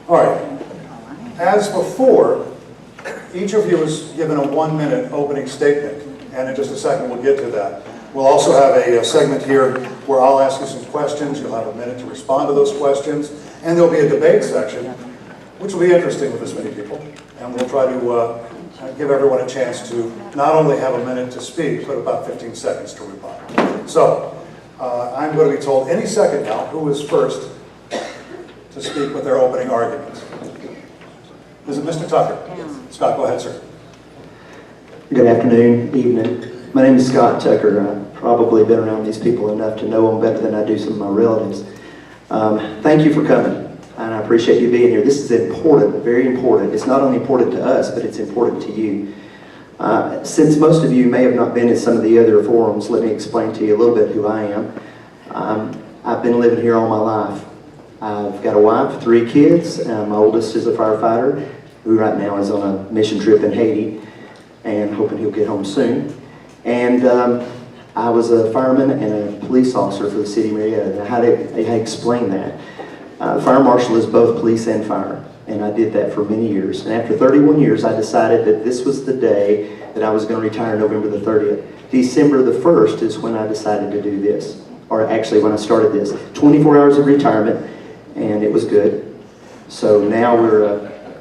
All right. As before, each of you is given a 1-minute opening statement, and in just a second we'll get to that. We'll also have a segment here where I'll ask you some questions. You'll have a minute to respond to those questions, and there'll be a debate section, which will be interesting with this many people, and we'll try to give everyone a chance to not only have a minute to speak, but about 15 seconds to reply. So, I'm going to be told any second now who is first to speak with their opening arguments. Is it Mr. Tucker? Yes. Scott, go ahead, sir. Good afternoon, evening. My name is Scott Tucker. I've probably been around these people enough to know them better than I do some of my relatives. Thank you for coming, and I appreciate you being here. This is important, very important. It's not only important to us, but it's important to you. Since most of you may have not been in some of the other forums, let me explain to you a little bit who I am. I've been living here all my life. I've got a wife, 3 kids. My oldest is a firefighter who right now is on a mission trip in Haiti and hoping he'll get home soon. And I was a fireman and a police officer for the city of Marietta. Now, how do I explain that? Fire marshal is both police and fire, and I did that for many years. And after 31 years, I decided that this was the day that I was going to retire, November the 30th. December the 1st is when I decided to do this, or actually when I started this. 24 hours of retirement, and it was good. So now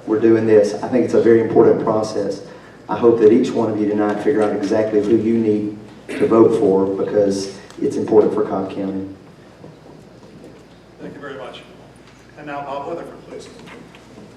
we're doing this. I think it's a very important process. I hope that each one of you tonight figure out exactly who you need to vote for, because it's important for Cobb County. Thank you very much. And now Bob Weatherford, please.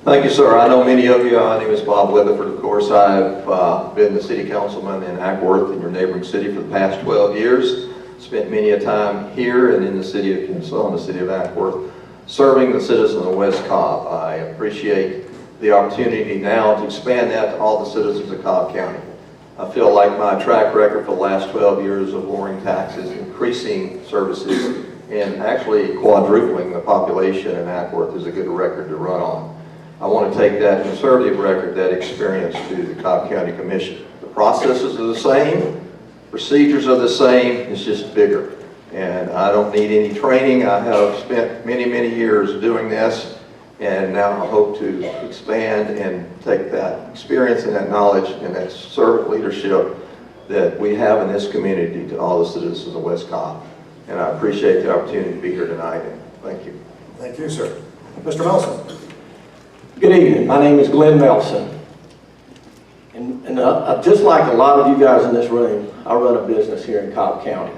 Thank you, sir. I know many of you. My name is Bob Weatherford. Of course, I've been the city councilman in Ackworth, in your neighboring city, for the past 12 years. Spent many a time here and in the city of Kennesaw, in the city of Ackworth, serving the citizens of West Cobb. I appreciate the opportunity now to expand that to all the citizens of Cobb County. I feel like my track record for the last 12 years of lowering taxes, increasing services, and actually quadrupling the population in Ackworth is a good record to run on. I want to take that conservative record, that experience, to the Cobb County Commission. The processes are the same, procedures are the same, it's just bigger. And I don't need any training. I have spent many, many years doing this, and now I hope to expand and take that experience and that knowledge and that servant leadership that we have in this community to all the citizens of West Cobb. And I appreciate the opportunity to be here tonight, and thank you. Thank you, sir. Mr. Melson. Good evening. My name is Glenn Melson. And just like a lot of you guys in this room, I run a business here in Cobb County.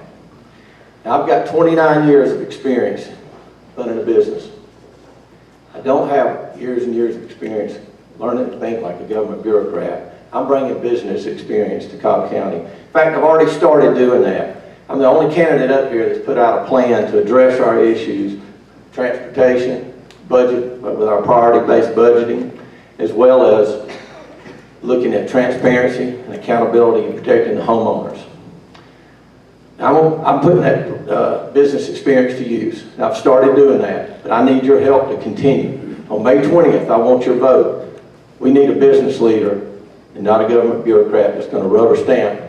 Now, I've got 29 years of experience running a business. I don't have years and years of experience learning to think like a government bureaucrat. I'm bringing business experience to Cobb County. In fact, I've already started doing that. I'm the only candidate up here that's put out a plan to address our issues, transportation, budget, with our priority-based budgeting, as well as looking at transparency and accountability and protecting the homeowners. Now, I'm putting that business experience to use. Now, I've started doing that, but I need your help to continue. On May 20th, I want your vote. We need a business leader and not a government bureaucrat that's going to rubber stamp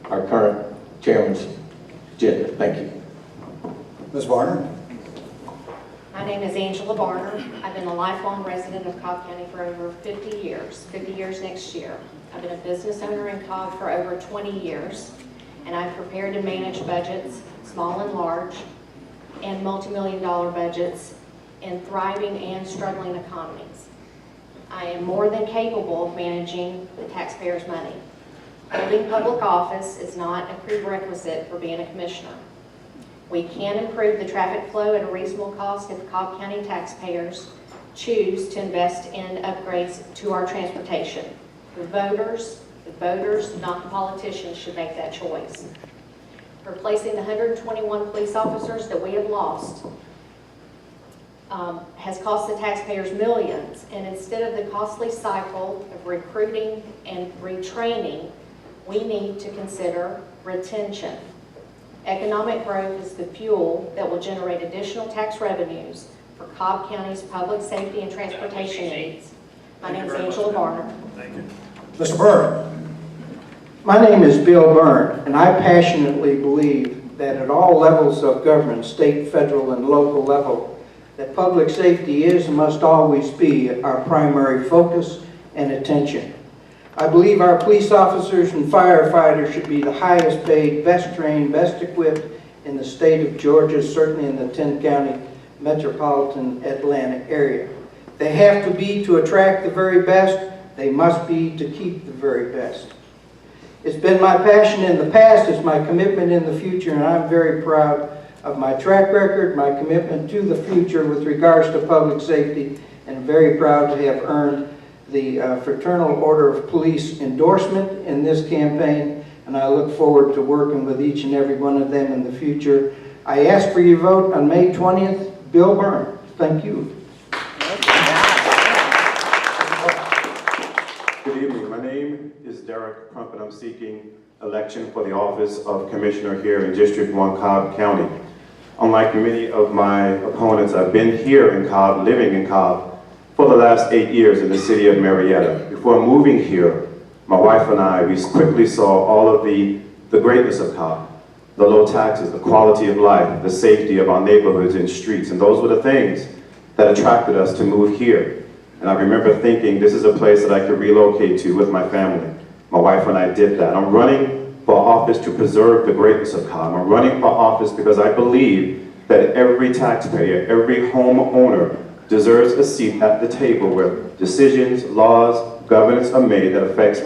our current chairman's agenda. Thank you. Ms. Varner. My name is Angela Byrne. I've been a lifelong resident of Cobb County for over 50 years, 50 years next year. I've been a business owner in Cobb for over 20 years, and I've prepared and managed budgets, small and large, and multi-million-dollar budgets in thriving and struggling economies. I am more than capable of managing the taxpayers' money. Holding public office is not a prerequisite for being a commissioner. We can improve the traffic flow at a reasonable cost if Cobb County taxpayers choose to invest in upgrades to our transportation. The voters, not the politicians, should make that choice. Replacing the 121 police officers that we have lost has cost the taxpayers millions, and instead of the costly cycle of recruiting and retraining, we need to consider retention. Economic growth is the fuel that will generate additional tax revenues for Cobb County's public safety and transportation needs. My name is Angela Byrne. Thank you. Mr. Byrne. My name is Bill Byrne, and I passionately believe that at all levels of government, state, federal, and local level, that public safety is and must always be our primary focus and attention. I believe our police officers and firefighters should be the highest paid, best trained, best equipped in the state of Georgia, certainly in the 10-county metropolitan Atlanta area. They have to be to attract the very best. They must be to keep the very best. It's been my passion in the past, it's my commitment in the future, and I'm very proud of my track record, my commitment to the future with regards to public safety, and very proud to have earned the Fraternal Order of Police endorsement in this campaign, and I look forward to working with each and every one of them in the future. I ask for your vote on May 20th. Bill Byrne. Thank you. Good evening. My name is Derek Crump, and I'm seeking election for the office of Commissioner here in District 1, Cobb County. Unlike many of my opponents, I've been here in Cobb, living in Cobb, for the last 8 years in the city of Marietta. Before moving here, my wife and I, we quickly saw all of the greatness of Cobb. The low taxes, the quality of life, the safety of our neighborhoods and streets, and those were the things that attracted us to move here. And I remember thinking, this is a place that I could relocate to with my family. My wife and I did that. I'm running for office to preserve the greatness of Cobb. I'm running for office because I believe that every taxpayer, every homeowner deserves a seat at the table where decisions, laws, governance are made that affects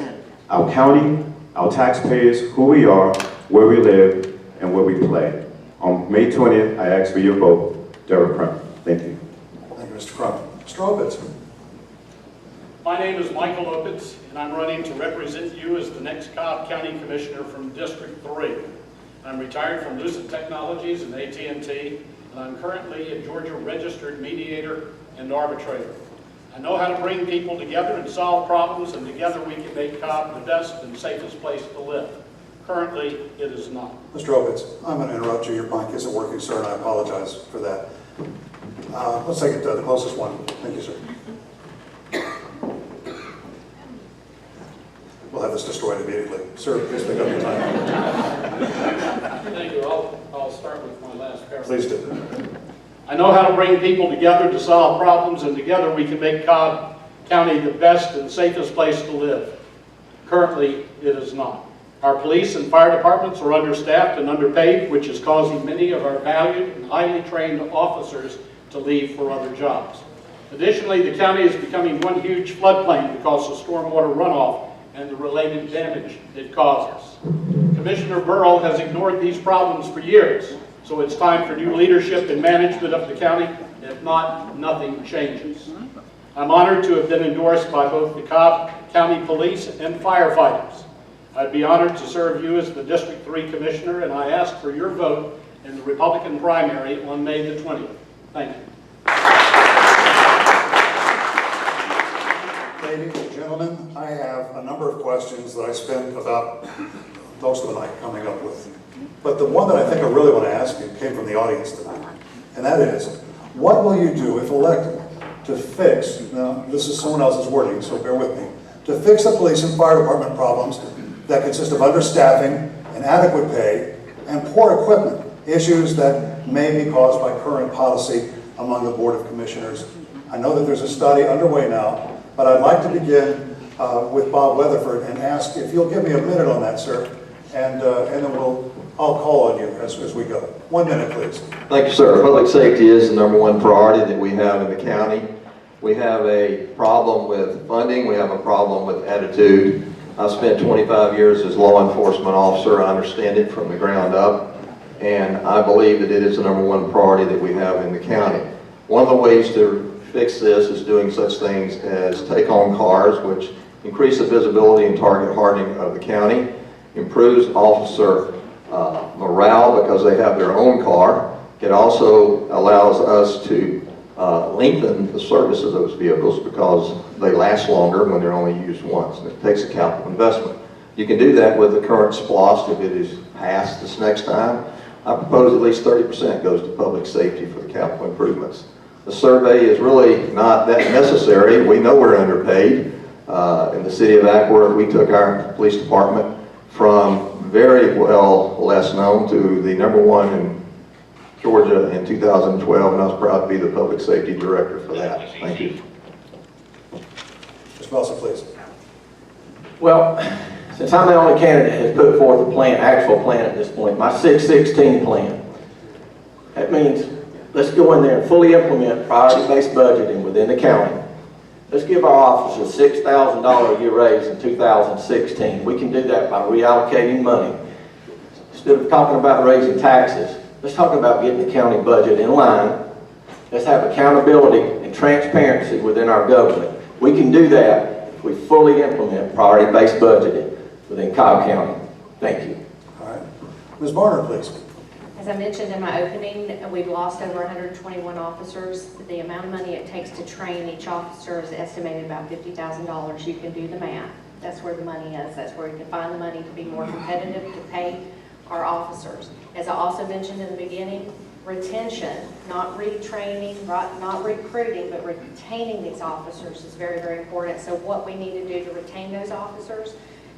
our county, our taxpayers, who we are, where we live, and where we play. On May 20th, I ask for your vote. Derek Crump. Thank you. Thank you, Mr. Crump. Mr. Opitz. My name is Michael Opitz, and I'm running to represent you as the next Cobb County Commissioner from District 3. I'm retired from Lucent Technologies and AT&T, and I'm currently a Georgia registered mediator and arbitrator. I know how to bring people together and solve problems, and together we can make Cobb the best and safest place to live. Currently, it is not. Mr. Opitz, I'm going to interrupt you. Your mic isn't working, sir, and I apologize for that. Let's take it to the closest one. Thank you, sir. We'll have this destroyed immediately. Sir, please pick up your time. Thank you. I'll start with my last paragraph. Please do. I know how to bring people together to solve problems, and together we can make Cobb County the best and safest place to live. Currently, it is not. Our police and fire departments are understaffed and underpaid, which is causing many of our valued and highly trained officers to leave for other jobs. Additionally, the county is becoming one huge floodplain because of stormwater runoff and the related damage it causes. Commissioner Byrne has ignored these problems for years, so it's time for new leadership and management of the county. If not, nothing changes. I'm honored to have been endorsed by both the Cobb County Police and firefighters. I'd be honored to serve you as the District 3 Commissioner, and I ask for your vote in the Republican primary on May the 20th. Thank you. Ladies and gentlemen, I have a number of questions that I spent about most of the night coming up with. But the one that I think I really want to ask you came from the audience tonight. And that is, what will you do if elected to fix, now this is someone else's wording, so bear with me, to fix the police and fire department problems that consist of understaffing, inadequate pay, and poor equipment, issues that may be caused by current policy among the Board of Commissioners. I know that there's a study underway now, but I'd like to begin with Bob Weatherford and ask if you'll give me a minute on that, sir, and then I'll call on you as we go. 1 minute, please. Thank you, sir. Public safety is the #1 priority that we have in the county. We have a problem with funding. We have a problem with attitude. I've spent 25 years as law enforcement officer. I understand it from the ground up, and I believe that it is the #1 priority that we have in the county. One of the ways to fix this is doing such things as take-home cars, which increase the visibility and target hardening of the county, improves officer morale because they have their own car. It also allows us to lengthen the service of those vehicles because they last longer when they're only used once, and it takes a capital investment. You can do that with the current SPLOST if it is passed this next time. I propose at least 30% goes to public safety for the capital improvements. The survey is really not that necessary. We know we're underpaid. In the city of Ackworth, we took our police department from very well less known to the #1 in Georgia in 2012, and I was proud to be the public safety director for that. Thank you. Mr. Melson, please. Well, since I'm the only candidate that has put forth a plan, actual plan at this point, my 616 plan, that means let's go in there and fully implement priority-based budgeting within the county. Let's give our officers a $6,000 a year raise in 2016. We can do that by reallocating money. Instead of talking about raising taxes, let's talk about getting the county budget in line. Let's have accountability and transparency within our government. We can do that if we fully implement priority-based budgeting within Cobb County. Thank you. All right. Ms. Barner, please. As I mentioned in my opening, we've lost over 121 officers. The amount of money it takes to train each officer is estimated about $50,000. You can do the math. That's where the money is. That's where we can find the money to be more competitive to pay our officers. As I also mentioned in the beginning, retention, not retraining, not recruiting, but retaining these officers is very, very important. So what we need to do to retain those officers,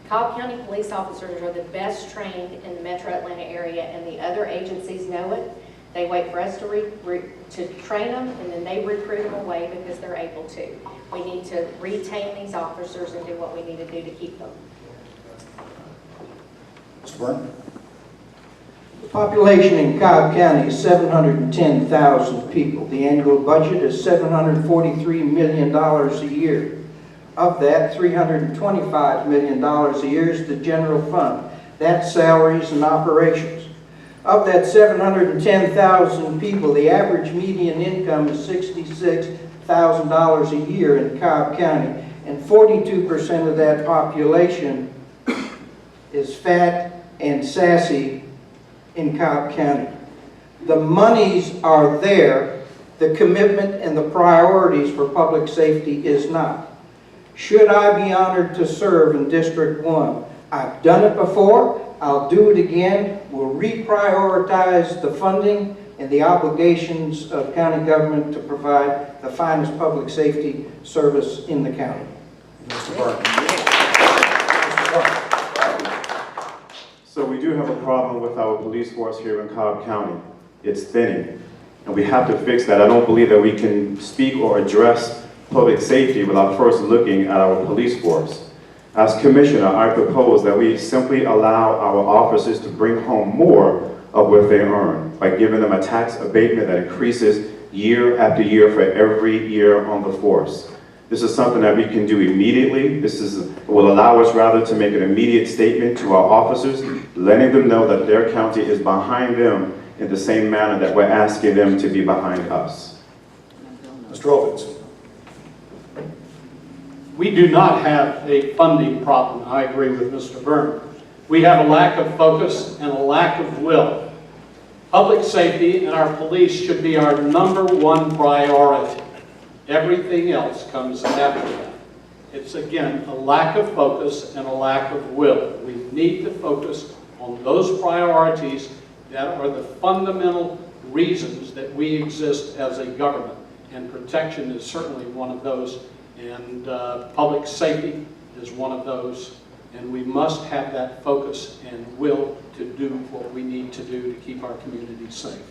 Cobb County police officers are the best trained in the metro Atlanta area, and the other agencies know it. They wait for us to train them, and then they recruit them away because they're able to. We need to retain these officers and do what we need to do to keep them. Mr. Byrne. The population in Cobb County is 710,000 people. The annual budget is $743 million a year. Of that, $325 million a year is the general fund. That's salaries and operations. Of that 710,000 people, the average median income is $66,000 a year in Cobb County, and 42% of that population is fat and sassy in Cobb County. The monies are there, the commitment and the priorities for public safety is not. Should I be honored to serve in District 1? I've done it before, I'll do it again. We'll reprioritize the funding and the obligations of county government to provide the finest public safety service in the county. Mr. Byrne. So we do have a problem with our police force here in Cobb County. It's thinning, and we have to fix that. I don't believe that we can speak or address public safety without first looking at our police force. As commissioner, I propose that we simply allow our officers to bring home more of what they earn by giving them a tax abatement that increases year after year for every year on the force. This is something that we can do immediately. Will allow us rather to make an immediate statement to our officers, letting them know that their county is behind them in the same manner that we're asking them to be behind us. Mr. Opitz. We do not have a funding problem. I agree with Mr. Byrne. We have a lack of focus and a lack of will. Public safety and our police should be our #1 priority. Everything else comes after that. It's, again, a lack of focus and a lack of will. We need to focus on those priorities that are the fundamental reasons that we exist as a government. And protection is certainly one of those. And public safety is one of those, and we must have that focus and will to do what we need to do to keep our communities safe.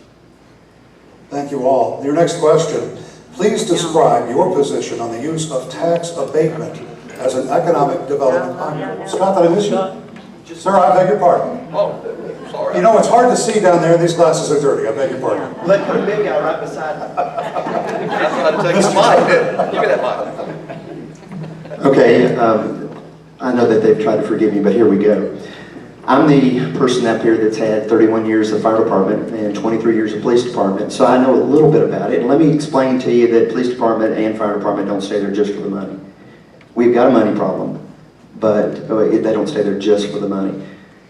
Thank you all. Your next question. Please describe your position on the use of tax abatement as an economic development item. Scott, did I miss you? Sir, I beg your pardon. Oh, sorry. You know, it's hard to see down there. These glasses are dirty. I beg your pardon. Let put a big guy right beside me. That's how to take the mic. Give me that mic. Okay, I know that they've tried to forgive me, but here we go. I'm the person up here that's had 31 years of fire department and 23 years of police department, so I know a little bit about it. And let me explain to you that police department and fire department don't stay there just for the money. We've got a money problem, but they don't stay there just for the money.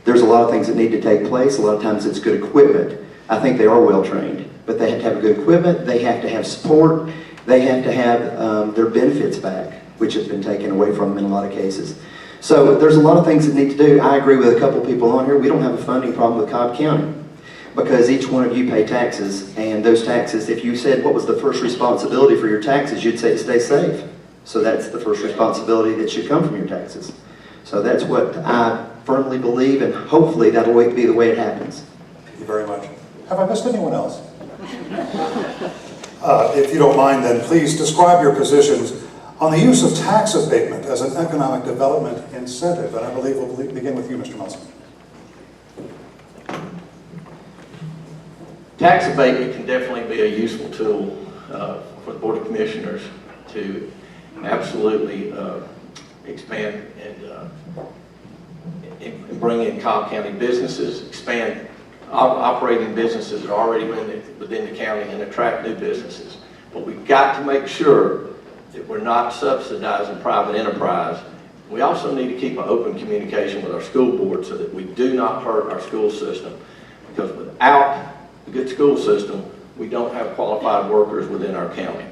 There's a lot of things that need to take place. A lot of times it's good equipment. I think they are well trained, but they have to have good equipment, they have to have support, they have to have their benefits back, which has been taken away from them in a lot of cases. So there's a lot of things that need to do. I agree with a couple people on here. We don't have a funding problem with Cobb County because each one of you pay taxes, and those taxes, if you said what was the first responsibility for your taxes, you'd say to stay safe. So that's the first responsibility that should come from your taxes. So that's what I firmly believe, and hopefully that'll be the way it happens. Thank you very much. Have I missed anyone else? If you don't mind, then please describe your positions on the use of tax abatement as an economic development incentive. And I believe we'll begin with you, Mr. Melson. Tax abatement can definitely be a useful tool for the Board of Commissioners to absolutely expand and bring in Cobb County businesses, expand operating businesses that are already within the county and attract new businesses. But we've got to make sure that we're not subsidizing private enterprise. We also need to keep an open communication with our school board so that we do not hurt our school system. Because without a good school system, we don't have qualified workers within our county.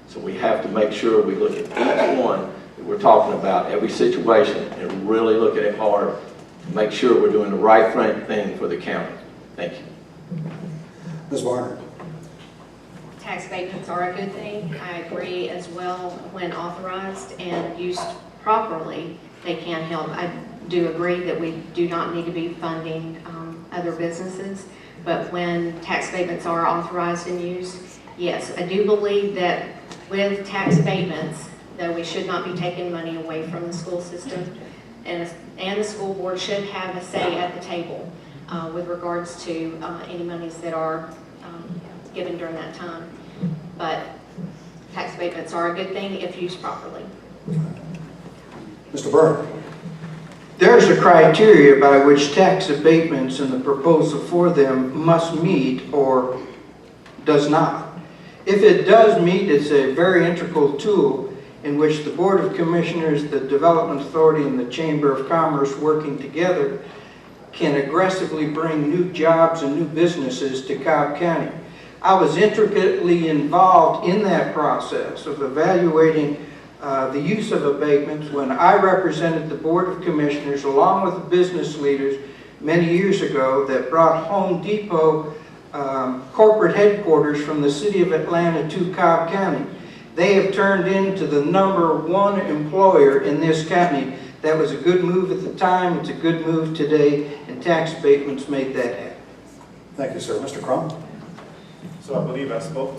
So we have to make sure we look at each one that we're talking about, every situation, and really look at it hard to make sure we're doing the right thing for the county. Thank you. Ms. Byrne. Tax abatements are a good thing. I agree as well. When authorized and used properly, they can help. I do agree that we do not need to be funding other businesses, but when tax abatements are authorized and used, yes, I do believe that with tax abatements, though we should not be taking money away from the school system, and the school board should have a say at the table with regards to any monies that are given during that time. But tax abatements are a good thing if used properly. Mr. Byrne. There's a criteria by which tax abatements and the proposal for them must meet or does not. If it does meet, it's a very integral tool in which the Board of Commissioners, the Development Authority, and the Chamber of Commerce working together can aggressively bring new jobs and new businesses to Cobb County. I was intricately involved in that process of evaluating the use of abatements when I represented the Board of Commissioners along with the business leaders many years ago that brought Home Depot corporate headquarters from the city of Atlanta to Cobb County. They have turned into the #1 employer in this county. That was a good move at the time, it's a good move today, and tax abatements made that happen. Thank you, sir. Mr. Crum. So I believe I spoke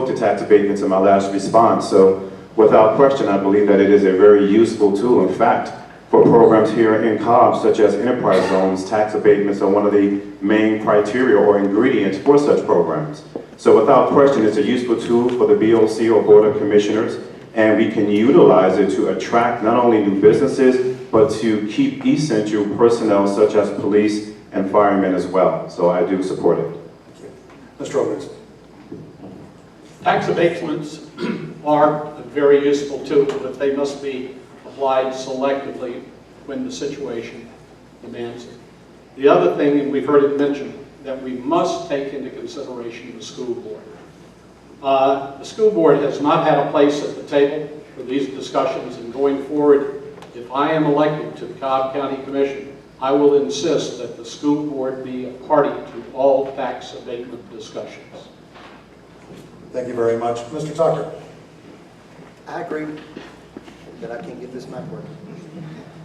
to tax abatements in my last response. So without question, I believe that it is a very useful tool. In fact, for programs here in Cobb, such as enterprise zones, tax abatements are one of the main criteria or ingredients for such programs. So without question, it's a useful tool for the BOC or Board of Commissioners, and we can utilize it to attract not only new businesses, but to keep essential personnel such as police and firemen as well. So I do support it. Mr. Opitz. Tax abatements are a very useful tool, but they must be applied selectively when the situation demands it. The other thing, and we've heard it mentioned, that we must take into consideration the school board. The school board has not had a place at the table for these discussions, and going forward, if I am elected to the Cobb County Commission, I will insist that the school board be a party to all tax abatement discussions. Thank you very much. Mr. Tucker. I agree, but I can't get this mic working.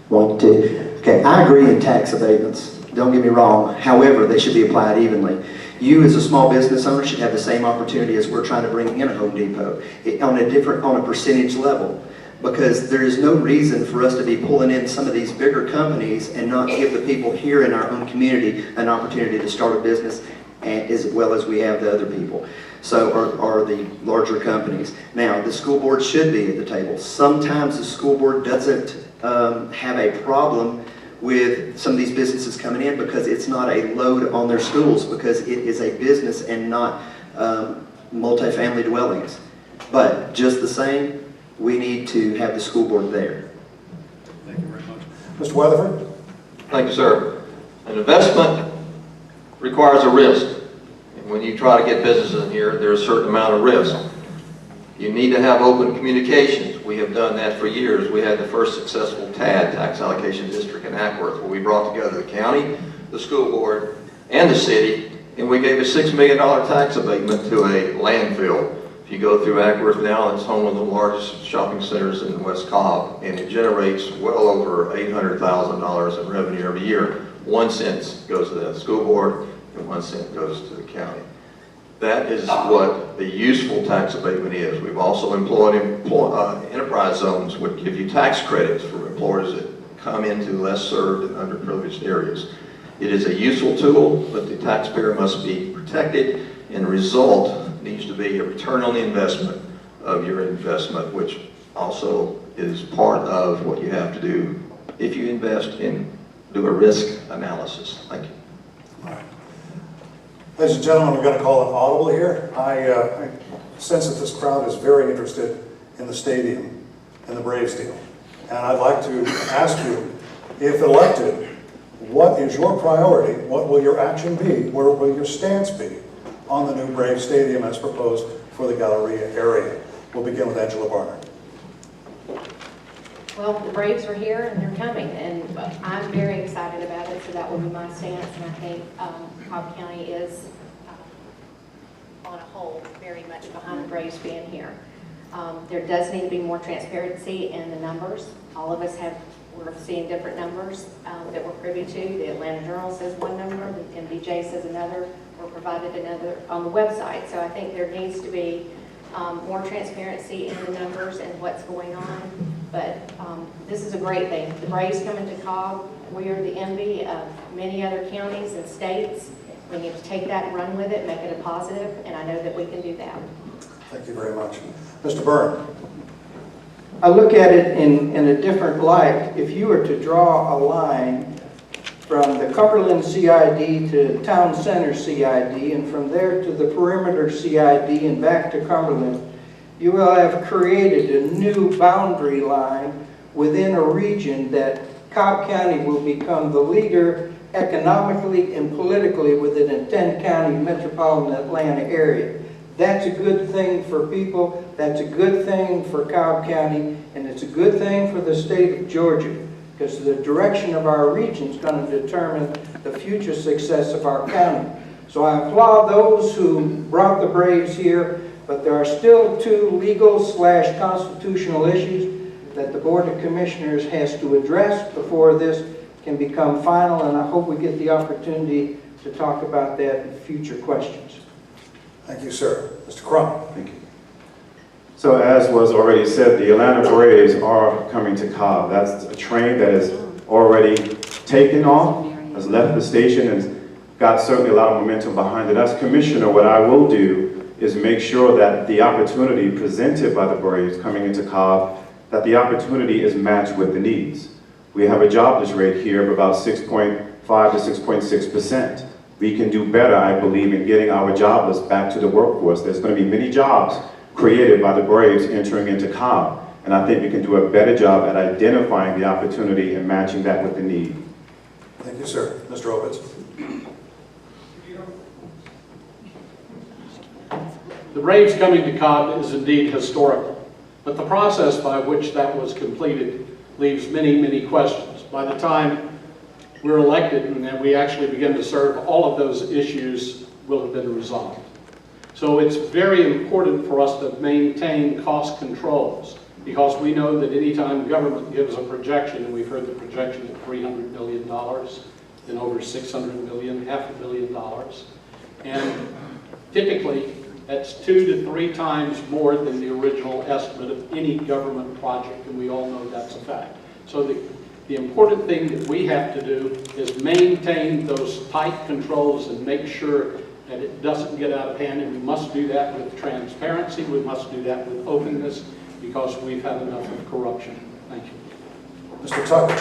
1, 2. Okay, I agree in tax abatements. Don't get me wrong. However, they should be applied evenly. You as a small business owner should have the same opportunity as we're trying to bring in a Home Depot on a percentage level. Because there is no reason for us to be pulling in some of these bigger companies and not give the people here in our own community an opportunity to start a business as well as we have the other people. So, or the larger companies. Now, the school board should be at the table. Sometimes the school board doesn't have a problem with some of these businesses coming in because it's not a load on their schools, because it is a business and not multifamily dwellings. But just the same, we need to have the school board there. Thank you very much. Mr. Weatherford. Thank you, sir. An investment requires a risk. And when you try to get businesses in here, there's a certain amount of risk. You need to have open communications. We have done that for years. We had the first successful TAD, Tax Allocation District in Ackworth, where we brought together the county, the school board, and the city, and we gave a $6 million tax abatement to a landfill. If you go through Ackworth now, it's home of the largest shopping centers in West Cobb, and it generates well over $800,000 in revenue every year. 1 cent goes to the school board and 1 cent goes to the county. That is what the useful tax abatement is. We've also employed enterprise zones, which give you tax credits for employers that come into less served and underprivileged areas. It is a useful tool, but the taxpayer must be protected, and the result needs to be a return on the investment of your investment, which also is part of what you have to do if you invest in, do a risk analysis. Thank you. All right. Ladies and gentlemen, we're going to call it audible here. I sense that this crowd is very interested in the stadium and the Braves deal. And I'd like to ask you, if elected, what is your priority? What will your action be? Where will your stance be on the new Braves Stadium as proposed for the Galleria area? We'll begin with Angela Byrne. Well, the Braves are here and they're coming, and I'm very excited about it, so that will be my stance, and I think Cobb County is, on a whole, very much behind the Braves being here. There does need to be more transparency in the numbers. All of us we're seeing different numbers that we're privy to. The Atlanta Journal says one number, the MDJ says another, we're provided another on the website. So I think there needs to be more transparency in the numbers and what's going on. But this is a great thing. The Braves coming to Cobb, we are the envy of many other counties and states. We need to take that and run with it, make it a positive, and I know that we can do that. Thank you very much. Mr. Byrne. I look at it in a different light. If you were to draw a line from the Cumberland CID to Town Center CID, and from there to the perimeter CID and back to Cumberland, you will have created a new boundary line within a region that Cobb County will become the leader economically and politically within a 10-county metropolitan Atlanta area. That's a good thing for people, that's a good thing for Cobb County, and it's a good thing for the state of Georgia, because the direction of our region is going to determine the future success of our county. So I applaud those who brought the Braves here, but there are still two legal/constitutional issues that the Board of Commissioners has to address before this can become final, and I hope we get the opportunity to talk about that in future questions. Thank you, sir. Mr. Crum. Thank you. So as was already said, the Atlanta Braves are coming to Cobb. That's a train that is already taken off, has left the station, and got certainly a lot of momentum behind it. As commissioner, what I will do is make sure that the opportunity presented by the Braves coming into Cobb, that the opportunity is matched with the needs. We have a jobless rate here of about 6.5 to 6.6%. We can do better, I believe, in getting our jobless back to the workforce. There's going to be many jobs created by the Braves entering into Cobb, and I think we can do a better job at identifying the opportunity and matching that with the need. Thank you, sir. Mr. Opitz. The Braves coming to Cobb is indeed historical, but the process by which that was completed leaves many, many questions. By the time we're elected and then we actually begin to serve, all of those issues will have been resolved. So it's very important for us to maintain cost controls, because we know that anytime government gives a projection, and we've heard the projection at $300 million, then over $600 million, $500 million, and typically that's 2 to 3 times more than the original estimate of any government project, and we all know that's a fact. So the important thing that we have to do is maintain those tight controls and make sure that it doesn't get out of hand, and we must do that with transparency, we must do that with openness, because we've had enough of corruption. Thank you. Mr. Tucker.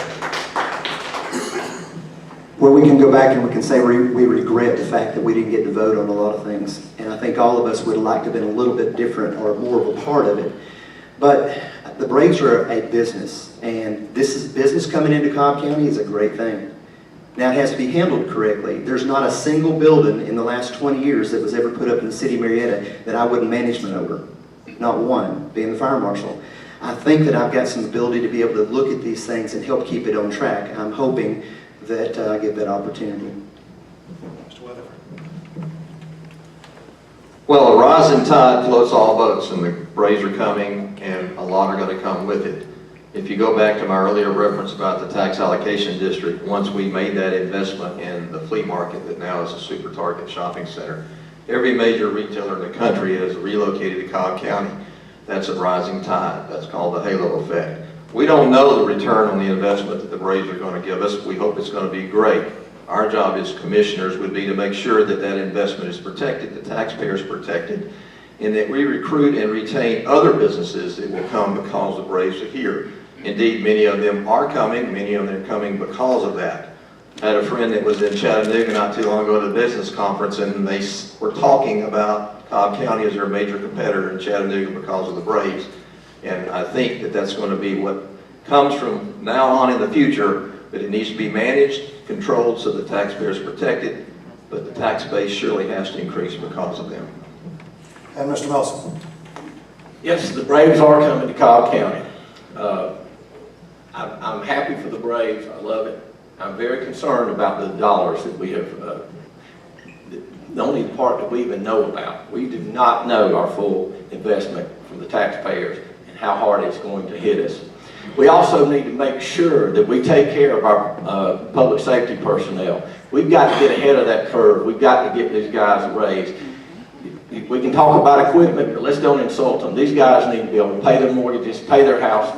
Well, we can go back and we can say we regret the fact that we didn't get to vote on a lot of things. And I think all of us would have liked to have been a little bit different or more of a part of it. But the Braves are a business, and this is business coming into Cobb County is a great thing. Now, it has to be handled correctly. There's not a single building in the last 20 years that was ever put up in the city of Marietta that I wasn't management over. Not one, being the fire marshal. I think that I've got some ability to be able to look at these things and help keep it on track. I'm hoping that I get that opportunity. Mr. Weatherford. Well, a rising tide floats all boats, and the Braves are coming, and a lot are going to come with it. If you go back to my earlier reference about the tax allocation district, once we made that investment in the flea market that now is a Super Target shopping center, every major retailer in the country has relocated to Cobb County. That's a rising tide. That's called the halo effect. We don't know the return on the investment that the Braves are going to give us. We hope it's going to be great. Our job as commissioners would be to make sure that that investment is protected, the taxpayers protected, and that we recruit and retain other businesses that will come because the Braves are here. Indeed, many of them are coming. Many of them are coming because of that. I had a friend that was in Chattanooga not too long ago at a business conference, and they were talking about Cobb County as their major competitor in Chattanooga because of the Braves. And I think that that's going to be what comes from now on in the future, but it needs to be managed, controlled, so the taxpayers are protected, but the tax base surely has to increase because of them. And Mr. Melson. Yes, the Braves are coming to Cobb County. I'm happy for the Braves. I love it. I'm very concerned about the dollars that we have, the only part that we even know about. We do not know our full investment from the taxpayers and how hard it's going to hit us. We also need to make sure that we take care of our public safety personnel. We've got to get ahead of that curve. We've got to get these guys a raise. We can talk about equipment, but let's don't insult them. These guys need to be able to pay their mortgages, pay their house,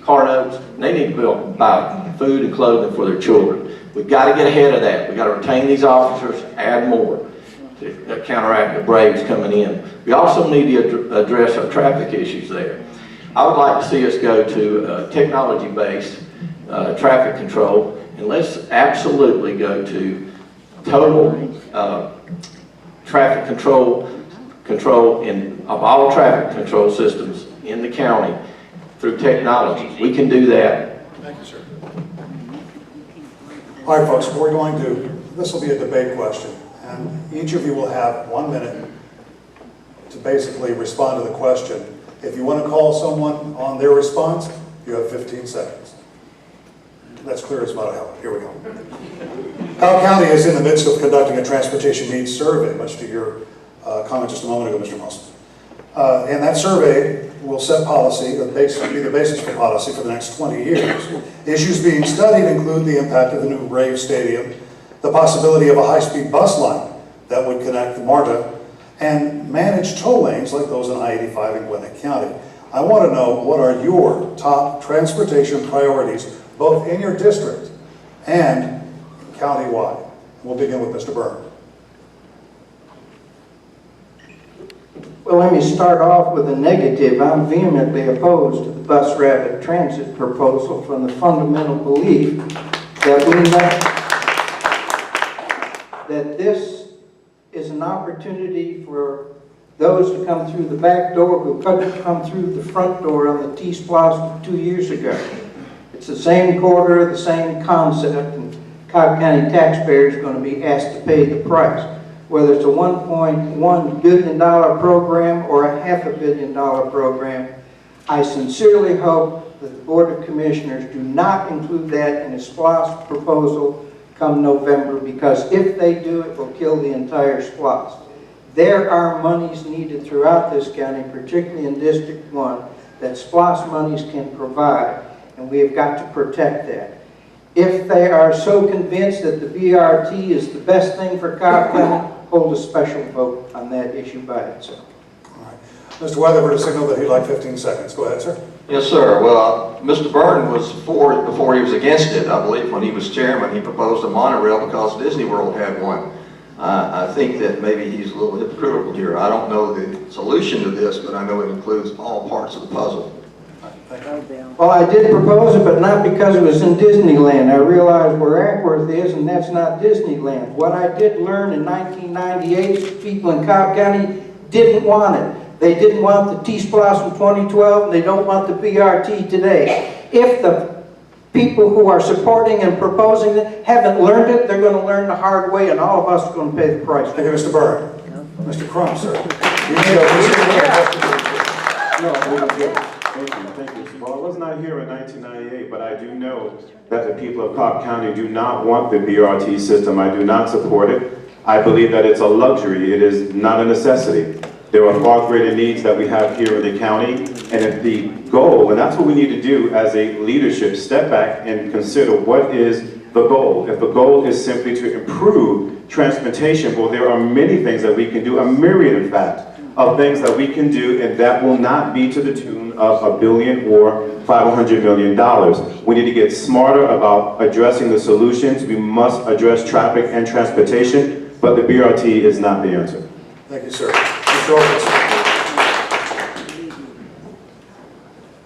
car notes, and they need to be able to buy food and clothing for their children. We've got to get ahead of that. We've got to retain these officers, add more to counteract the Braves coming in. We also need to address our traffic issues there. I would like to see us go to technology-based traffic control, and let's absolutely go to total traffic control of all traffic control systems in the county through technology. We can do that. Thank you, sir. All right, folks, we're going to, this will be a debate question, and each of you will have 1 minute to basically respond to the question. If you want to call someone on their response, you have 15 seconds. That's clear as mud. Here we go. Cobb County is in the midst of conducting a transportation needs survey, much to your comment just a moment ago, Mr. Melson. And that survey will set policy, be the basis for policy for the next 20 years. Issues being studied include the impact of the new Brave Stadium, the possibility of a high-speed bus line that would connect MARTA, and managed toll lanes like those in I-85 in Gwinnett County. I want to know, what are your top transportation priorities, both in your district and countywide? We'll begin with Mr. Byrne. Well, let me start off with a negative. I'm vehemently opposed to the bus rapid transit proposal from the fundamental belief that that this is an opportunity for those to come through the back door who couldn't come through the front door on the T-Splosh 2 years ago. It's the same quarter, the same concept, and Cobb County taxpayers are going to be asked to pay the price. Whether it's a $1.1 billion program or a $500 million program, I sincerely hope that the Board of Commissioners do not include that in a SPLOST proposal come November, because if they do, it will kill the entire SPLOST. There are monies needed throughout this county, particularly in District 1, that SPLOST monies can provide, and we have got to protect that. If they are so convinced that the BRT is the best thing for Cobb County, hold a special vote on that issue by itself. All right. Mr. Weatherford has signaled that he'd like 15 seconds. Go ahead, sir. Yes, sir. Well, Mr. Byrne was for it before he was against it. I believe when he was chairman, he proposed a monorail because Disney World had one. I think that maybe he's a little hypocritical here. I don't know the solution to this, but I know it includes all parts of the puzzle. Well, I did propose it, but not because it was in Disneyland. I realized where Ackworth is, and that's not Disneyland. What I did learn in 1998, people in Cobb County didn't want it. They didn't want the T-Splosh in 2012, and they don't want the BRT today. If the people who are supporting and proposing it haven't learned it, they're going to learn the hard way, and all of us are going to pay the price. Thank you, Mr. Byrne. Mr. Crump, sir. Thank you. Well, I was not here in 1998, but I do know that the people of Cobb County do not want the BRT system. I do not support it. I believe that it's a luxury. It is not a necessity. There are far greater needs that we have here in the county, and if the goal, and that's what we need to do as a leadership, step back and consider what is the goal. If the goal is simply to improve transportation, well, there are many things that we can do, a myriad, in fact, of things that we can do, and that will not be to the tune of $1 billion or $500 million. We need to get smarter about addressing the solutions. We must address traffic and transportation, but the BRT is not the answer. Thank you, sir. Mr. Opitz.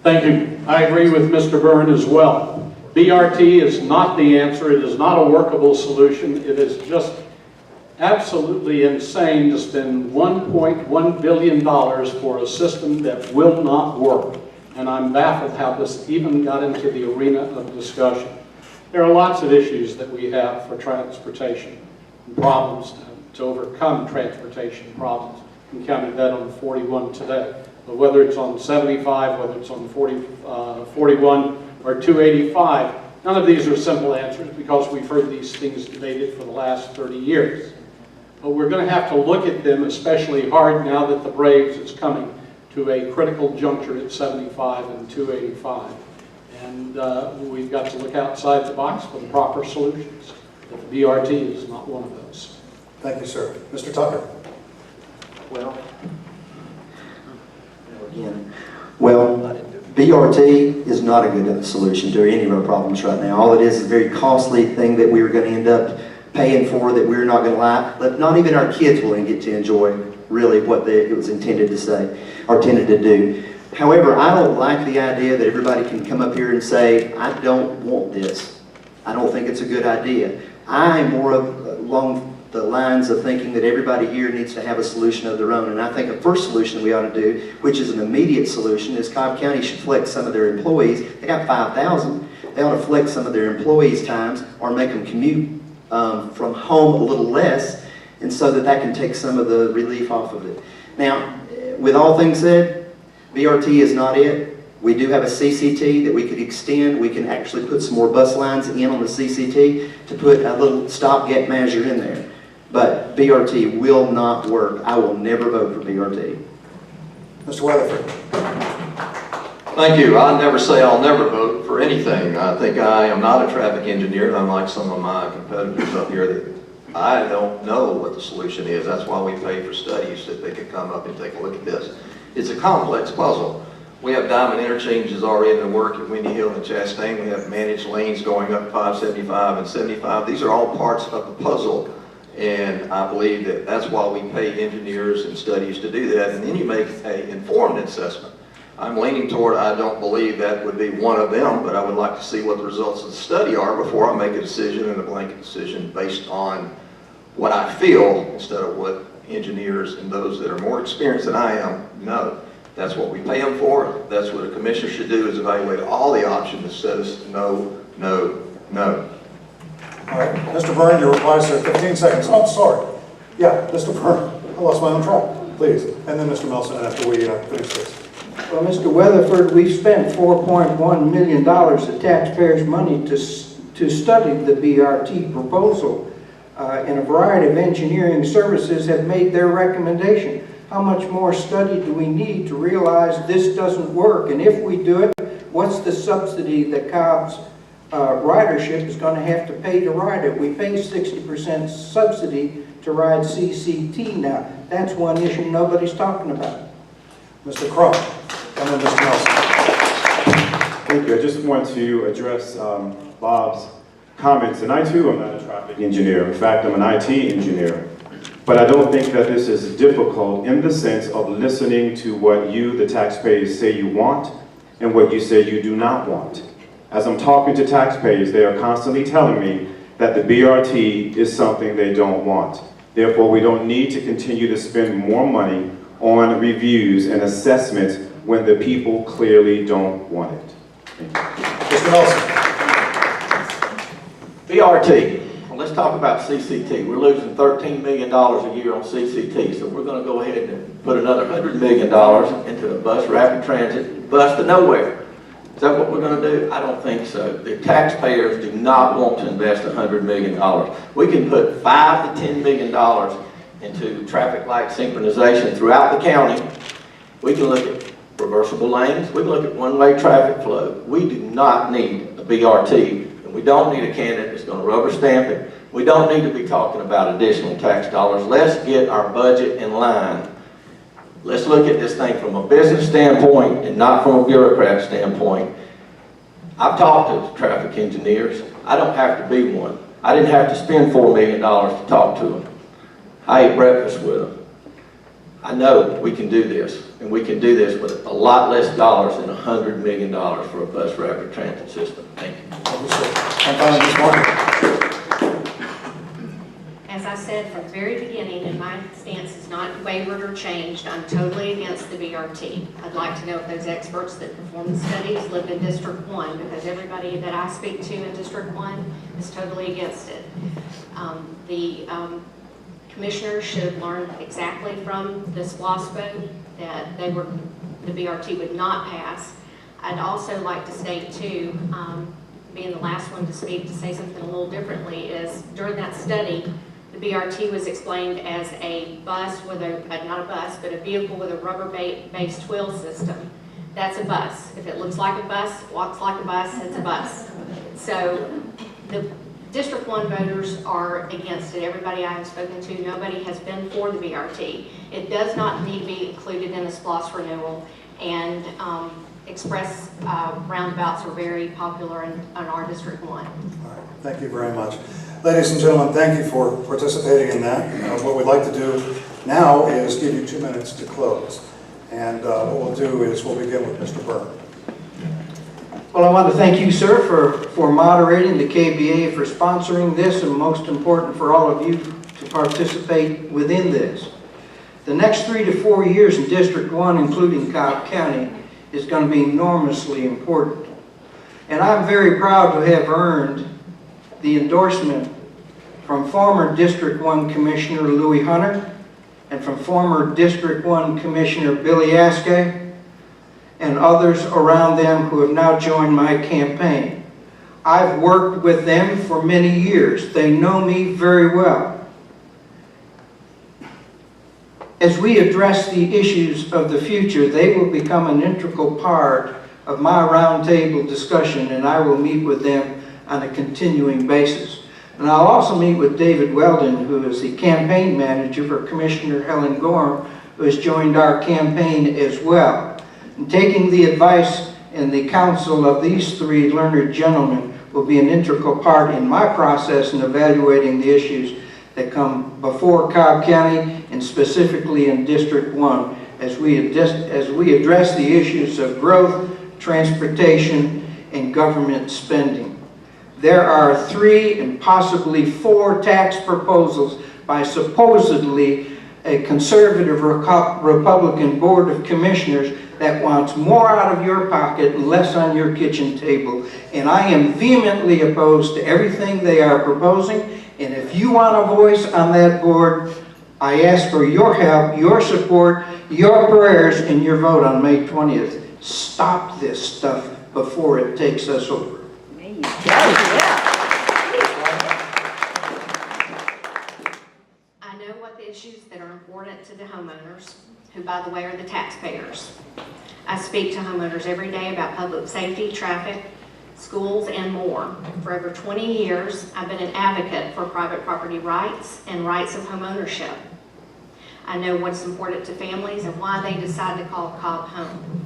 Thank you. I agree with Mr. Byrne as well. BRT is not the answer. It is not a workable solution. It is just absolutely insane to spend $1.1 billion for a system that will not work. And I'm baffled how this even got into the arena of discussion. There are lots of issues that we have for transportation, problems to overcome transportation problems. We counted that on 41 today. But whether it's on 75, whether it's on 41 or 285, none of these are simple answers because we've heard these things debated for the last 30 years. But we're going to have to look at them especially hard now that the Braves is coming to a critical juncture at 75 and 285. And we've got to look outside the box for the proper solutions. But the BRT is not one of those. Thank you, sir. Mr. Tucker. Well, BRT is not a good solution to any of our problems right now. All it is a very costly thing that we're going to end up paying for that we're not going to like, but not even our kids will get to enjoy really what it was intended to say or intended to do. However, I don't like the idea that everybody can come up here and say, I don't want this. I don't think it's a good idea. I'm more along the lines of thinking that everybody here needs to have a solution of their own. And I think a first solution we ought to do, which is an immediate solution, is Cobb County should flex some of their employees. They got 5,000. They ought to flex some of their employees' times or make them commute from home a little less, and so that can take some of the relief off of it. Now, with all things said, BRT is not it. We do have a CCT that we could extend. We can actually put some more bus lines in on the CCT to put a little stopgap measure in there. But BRT will not work. I will never vote for BRT. Mr. Weatherford. Thank you. I never say I'll never vote for anything. I think I am not a traffic engineer, unlike some of my competitors up here that I don't know what the solution is. That's why we pay for studies, that they could come up and take a look at this. It's a complex puzzle. We have diamond interchanges already in the work at Windy Hill and Chastain. We have managed lanes going up 575 and 75. These are all parts of the puzzle, and I believe that that's why we pay engineers and studies to do that, and then you make an informed assessment. I'm leaning toward I don't believe that would be one of them, but I would like to see what the results of the study are before I make a decision, and a blanket decision based on what I feel instead of what engineers and those that are more experienced than I am know. That's what we pay them for. That's what a commissioner should do, is evaluate all the options and says no, no, no. All right. Mr. Byrne, your reply, sir. 15 seconds. Oh, sorry. Yeah, Mr. Byrne. I lost my own track. Please. And then Mr. Melson after we finish this. Well, Mr. Weatherford, we've spent $4.1 million of taxpayers' money to study the BRT proposal, and a variety of engineering services have made their recommendation. How much more study do we need to realize this doesn't work? And if we do it, what's the subsidy that Cobb's ridership is going to have to pay to ride it? We pay 60% subsidy to ride CCT now. That's one issue nobody's talking about. Mr. Cobb, and then Mr. Melson. Thank you. I just want to address Bob's comments, and I too am not a traffic engineer. In fact, I'm an IT engineer. But I don't think that this is difficult in the sense of listening to what you, the taxpayers, say you want and what you say you do not want. As I'm talking to taxpayers, they are constantly telling me that the BRT is something they don't want. Therefore, we don't need to continue to spend more money on reviews and assessments when the people clearly don't want it. Thank you. Mr. Melson. BRT. Well, let's talk about CCT. We're losing $13 million a year on CCT, so we're going to go ahead and put another $100 million into a bus rapid transit, bus to nowhere. Is that what we're going to do? I don't think so. The taxpayers do not want to invest $100 million. We can put $5 to $10 million into traffic light synchronization throughout the county. We can look at reversible lanes. We can look at one-way traffic flow. We do not need a BRT, and we don't need a candidate that's going to rubber stamp it. We don't need to be talking about additional tax dollars. Let's get our budget in line. Let's look at this thing from a business standpoint and not from a bureaucrat standpoint. I've talked to traffic engineers. I don't have to be one. I didn't have to spend $4 million to talk to them. I ate breakfast with them. I know we can do this, and we can do this with a lot less dollars than $100 million for a bus rapid transit system. Thank you. And finally, Ms. Martin. As I said from the very beginning, and my stance has not wavered or changed, I'm totally against the BRT. I'd like to know if those experts that perform the studies live in District 1, because everybody that I speak to in District 1 is totally against it. The commissioners should have learned exactly from this SPLOST vote that the BRT would not pass. I'd also like to state too, being the last one to speak, to say something a little differently, is during that study, the BRT was explained as a bus with not a bus, but a vehicle with a rubber-based wheel system. That's a bus. If it looks like a bus, walks like a bus, it's a bus. So the District 1 voters are against it. Everybody I have spoken to, nobody has been for the BRT. It does not need to be included in the SPLOST renewal, and express roundabouts are very popular in our District 1. All right, thank you very much. Ladies and gentlemen, thank you for participating in that. What we'd like to do now is give you 2 minutes to close. And what we'll do is we'll begin with Mr. Byrne. Well, I want to thank you, sir, for moderating, the KBA for sponsoring this, and most important for all of you to participate within this. The next 3 to 4 years in District 1, including Cobb County, is going to be enormously important. And I'm very proud to have earned the endorsement from former District 1 Commissioner Louis Hunter and from former District 1 Commissioner Billy Askey and others around them who have now joined my campaign. I've worked with them for many years. They know me very well. As we address the issues of the future, they will become an integral part of my roundtable discussion, and I will meet with them on a continuing basis. And I'll also meet with David Weldon, who is the campaign manager for Commissioner Helen Gorham, who has joined our campaign as well. And taking the advice and the counsel of these 3 learned gentlemen will be an integral part in my process in evaluating the issues that come before Cobb County, and specifically in District 1, as we address the issues of growth, transportation, and government spending. There are 3 and possibly 4 tax proposals by supposedly a conservative Republican Board of Commissioners that wants more out of your pocket and less on your kitchen table. And I am vehemently opposed to everything they are proposing. And if you want a voice on that board, I ask for your help, your support, your prayers, and your vote on May 20th. Stop this stuff before it takes us over. I know what the issues that are important to the homeowners, who, by the way, are the taxpayers. I speak to homeowners every day about public safety, traffic, schools, and more. For over 20 years, I've been an advocate for private property rights and rights of homeownership. I know what's important to families and why they decide to call Cobb home.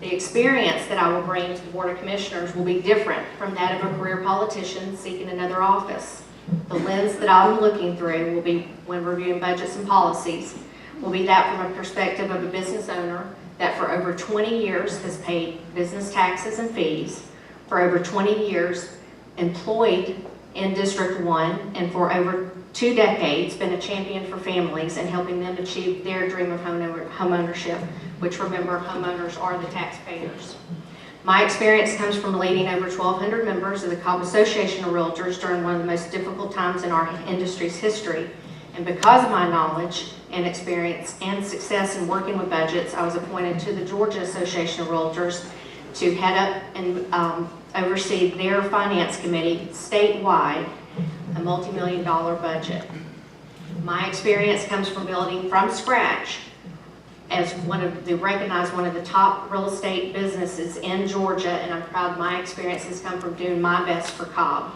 The experience that I will bring to the Board of Commissioners will be different from that of a career politician seeking another office. The lens that I'm looking through will be, when reviewing budgets and policies, will be that from a perspective of a business owner that for over 20 years has paid business taxes and fees, for over 20 years employed in District 1, and for over 2 decades been a champion for families and helping them achieve their dream of homeownership, which, remember, homeowners are the taxpayers. My experience comes from leading over 1,200 members of the Cobb Association of Realtors during one of the most difficult times in our industry's history. And because of my knowledge and experience and success in working with budgets, I was appointed to the Georgia Association of Realtors to head up and oversee their finance committee statewide, a multi-million-dollar budget. My experience comes from building from scratch as recognized one of the top real estate businesses in Georgia, and I'm proud my experiences come from doing my best for Cobb.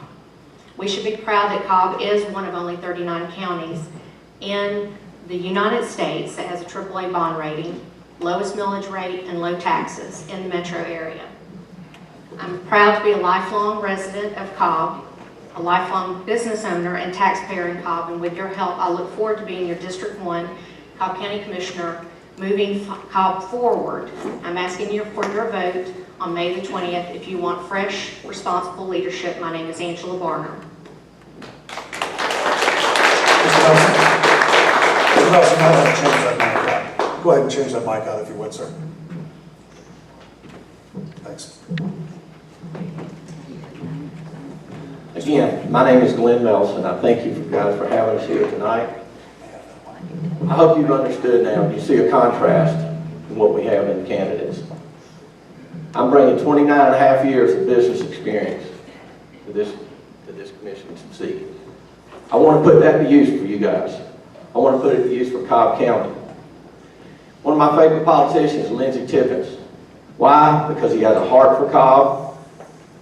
We should be proud that Cobb is one of only 39 counties in the United States that has a AAA bond rating, lowest millage rate, and low taxes in the metro area. I'm proud to be a lifelong resident of Cobb, a lifelong business owner and taxpayer in Cobb, and with your help, I look forward to being your District 1 Cobb County Commissioner, moving Cobb forward. I'm asking you for your vote on May the 20th if you want fresh, responsible leadership. My name is Angela Byrne. Mr. Melson? Mr. Melson, now change that mic out. Go ahead and change that mic out if you would, sir. Thanks. Again, my name is Glenn Melson. I thank you guys for having us here tonight. I hope you've understood now. You see a contrast in what we have in the candidates. I'm bringing 29 and a half years of business experience to this commission's seat. I want to put that to use for you guys. I want to put it to use for Cobb County. One of my favorite politicians is Lindsey Tippins. Why? Because he has a heart for Cobb.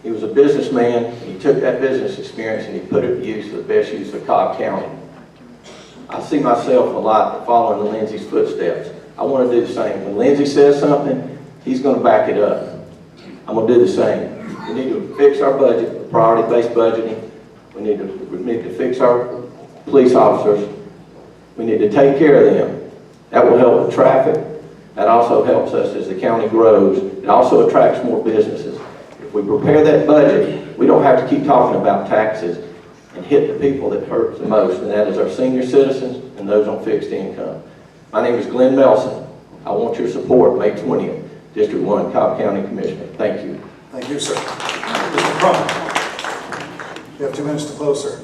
He was a businessman, and he took that business experience and he put it to use for the best use of Cobb County. I see myself a lot following in Lindsey's footsteps. I want to do the same. When Lindsey says something, he's going to back it up. I'm going to do the same. We need to fix our budget, priority-based budgeting. We need to fix our police officers. We need to take care of them. That will help with traffic. That also helps us as the county grows. It also attracts more businesses. If we prepare that budget, we don't have to keep talking about taxes and hit the people that hurt the most, and that is our senior citizens and those on fixed income. My name is Glenn Melson. I want your support May 20th, District 1, Cobb County Commissioner. Thank you. Thank you, sir. Mr. Crum, you have 2 minutes to close, sir.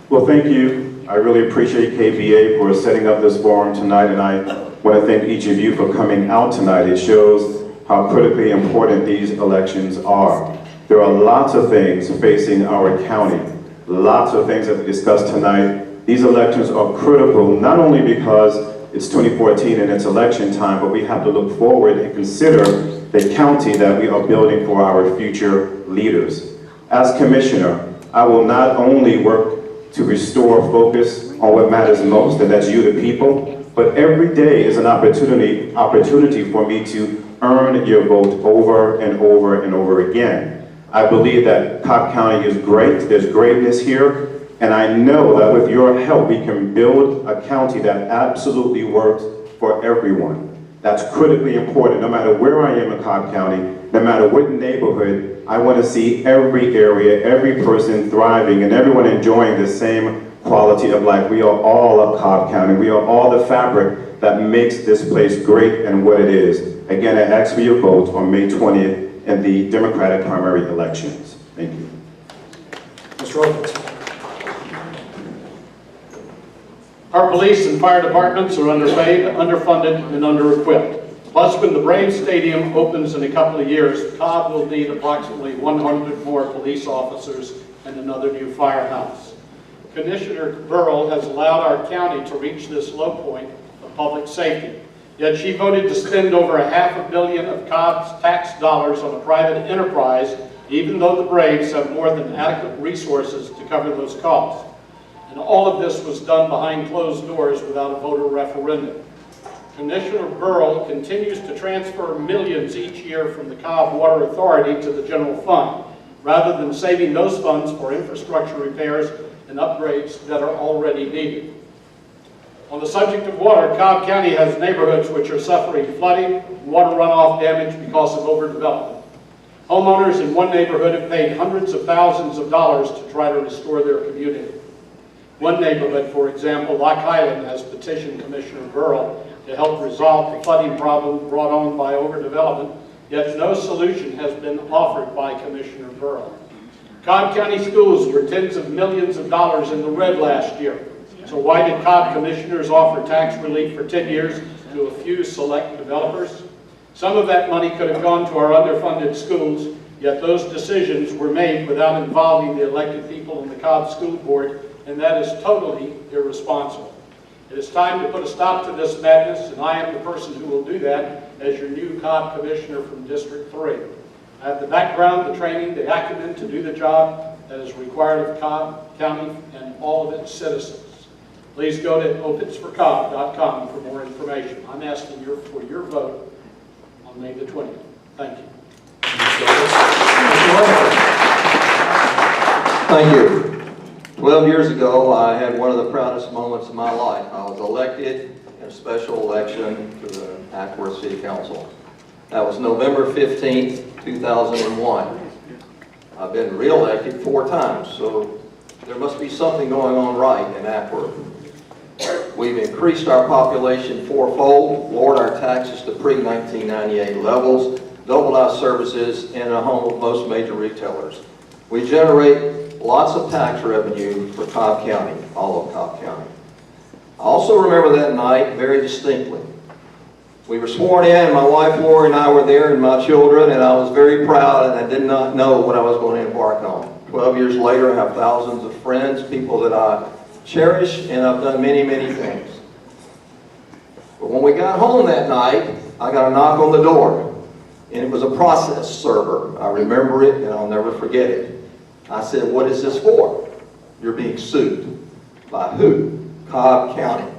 Well, thank you. I really appreciate KBA for setting up this forum tonight, and I want to thank each of you for coming out tonight. It shows how critically important these elections are. There are lots of things facing our county, lots of things that we discussed tonight. These elections are critical, not only because it's 2014 and it's election time, but we have to look forward and consider the county that we are building for our future leaders. As commissioner, I will not only work to restore focus on what matters most, and that's you, the people, but every day is an opportunity for me to earn your vote over and over and over again. I believe that Cobb County is great, there's greatness here, and I know that with your help we can build a county that absolutely works for everyone. That's critically important. No matter where I am in Cobb County, no matter what neighborhood, I want to see every area, every person thriving, and everyone enjoying the same quality of life. We are all of Cobb County. We are all the fabric that makes this place great and what it is. Again, I ask for your vote on May 20th in the Democratic primary elections. Thank you. Mr. Opitz. Our police and fire departments are underpaid, underfunded, and under-equipped. Plus, when the Braves Stadium opens in a couple of years, Cobb will need approximately 100 more police officers and another new firehouse. Commissioner Byrne has allowed our county to reach this low point of public safety. Yet she voted to spend over $500 million of Cobb's tax dollars on a private enterprise, even though the Braves have more than adequate resources to cover those costs. And all of this was done behind closed doors without a voter referendum. Commissioner Byrne continues to transfer millions each year from the Cobb Water Authority to the general fund, rather than saving those funds for infrastructure repairs and upgrades that are already needed. On the subject of water, Cobb County has neighborhoods which are suffering flooding and water runoff damage because of overdevelopment. Homeowners in one neighborhood have paid hundreds of thousands of dollars to try to restore their community. One neighborhood, for example, Lock Highland, has petitioned Commissioner Byrne to help resolve the flooding problem brought on by overdevelopment, yet no solution has been offered by Commissioner Byrne. Cobb County schools were tens of millions of dollars in the red last year. So why did Cobb commissioners offer tax relief for 10 years to a few select developers? Some of that money could have gone to our underfunded schools, yet those decisions were made without involving the elected people in the Cobb School Board and that is totally irresponsible. It is time to put a stop to this madness, and I am the person who will do that as your new Cobb Commissioner from District 3. I have the background, the training, the acumen to do the job that is required of Cobb County and all of its citizens. Please go to opitzforcobb.com for more information. I'm asking for your vote on May the 20th. Thank you. Thank you. 12 years ago, I had one of the proudest moments of my life. I was elected in a special election to the Acworth City Council. That was November 15th, 2001. I've been re-elected 4 times, so there must be something going on right in Acworth. We've increased our population 4-fold, lowered our taxes to pre-1998 levels, doubled our services, and a home of most major retailers. We generate lots of tax revenue for Cobb County, all of Cobb County. I also remember that night very distinctly. We were sworn in, my wife Lori and I were there, and my children, and I was very proud, and I did not know what I was going to embark on. 12 years later, I have thousands of friends, people that I cherish, and I've done many, many things. But when we got home that night, I got a knock on the door, and it was a process server. I remember it, and I'll never forget it. I said, "What is this for?" "You're being sued." "By who?" "Cobb County."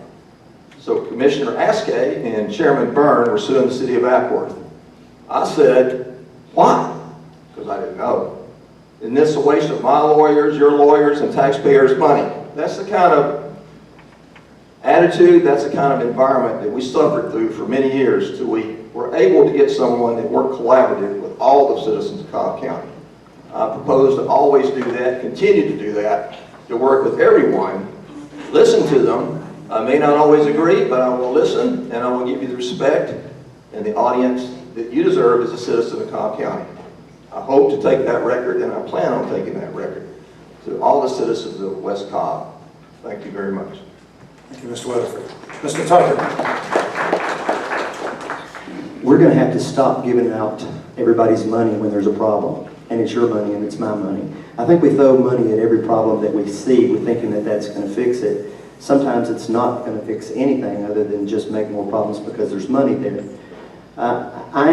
So Commissioner Askey and Chairman Byrne were suing the city of Acworth. I said, "Why?" Because I didn't know. "Isn't this a waste of my lawyers, your lawyers, and taxpayers' money?" That's the kind of attitude, that's the kind of environment that we suffered through for many years till we were able to get someone that worked collaborative with all the citizens of Cobb County. I propose to always do that, continue to do that, to work with everyone, listen to them. I may not always agree, but I will listen, and I will give you the respect and the audience that you deserve as a citizen of Cobb County. I hope to take that record, and I plan on taking that record to all the citizens of West Cobb. Thank you very much. Thank you, Mr. Weatherford. Mr. Tucker. We're going to have to stop giving out everybody's money when there's a problem. And it's your money and it's my money. I think we throw money at every problem that we see. We're thinking that that's going to fix it. Sometimes it's not going to fix anything other than just make more problems because there's money there. I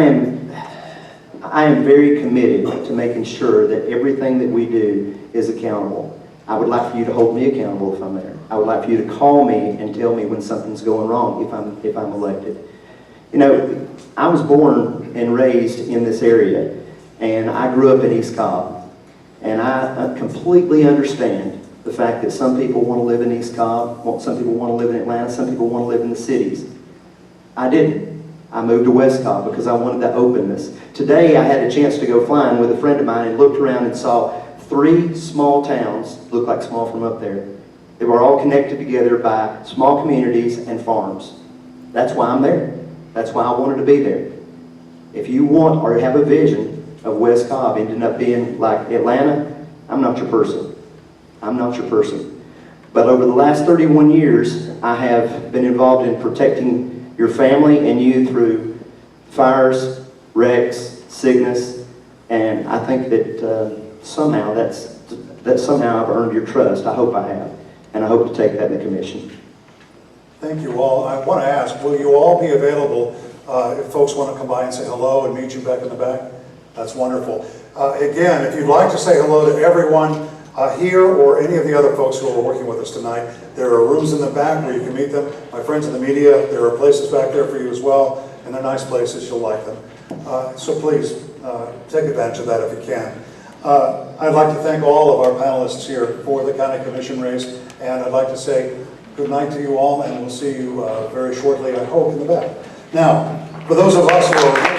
am very committed to making sure that everything that we do is accountable. I would like for you to hold me accountable if I'm there. I would like for you to call me and tell me when something's going wrong if I'm elected. You know, I was born and raised in this area, and I grew up in East Cobb, and I completely understand the fact that some people want to live in East Cobb, some people want to live in Atlanta, some people want to live in the cities. I didn't. I moved to West Cobb because I wanted that openness. Today I had a chance to go flying with a friend of mine and looked around and saw 3 small towns, look like small from up there. They were all connected together by small communities and farms. That's why I'm there. That's why I wanted to be there. If you want or have a vision of West Cobb ending up being like Atlanta, I'm not your person. I'm not your person. But over the last 31 years, I have been involved in protecting your family and you through fires, wrecks, sickness, and I think that somehow I've earned your trust. I hope I have, and I hope to take that in the commission. Thank you all. I want to ask, will you all be available if folks want to come by and say hello and meet you back in the back? That's wonderful. Again, if you'd like to say hello to everyone here or any of the other folks who are working with us tonight, there are rooms in the back where you can meet them. My friends in the media, there are places back there for you as well, and they're nice places. You'll like them. So please, take advantage of that if you can. I'd like to thank all of our panelists here for the County Commission race, and I'd like to say good night to you all, and we'll see you very shortly, I hope, in the back. Now, for those of us who are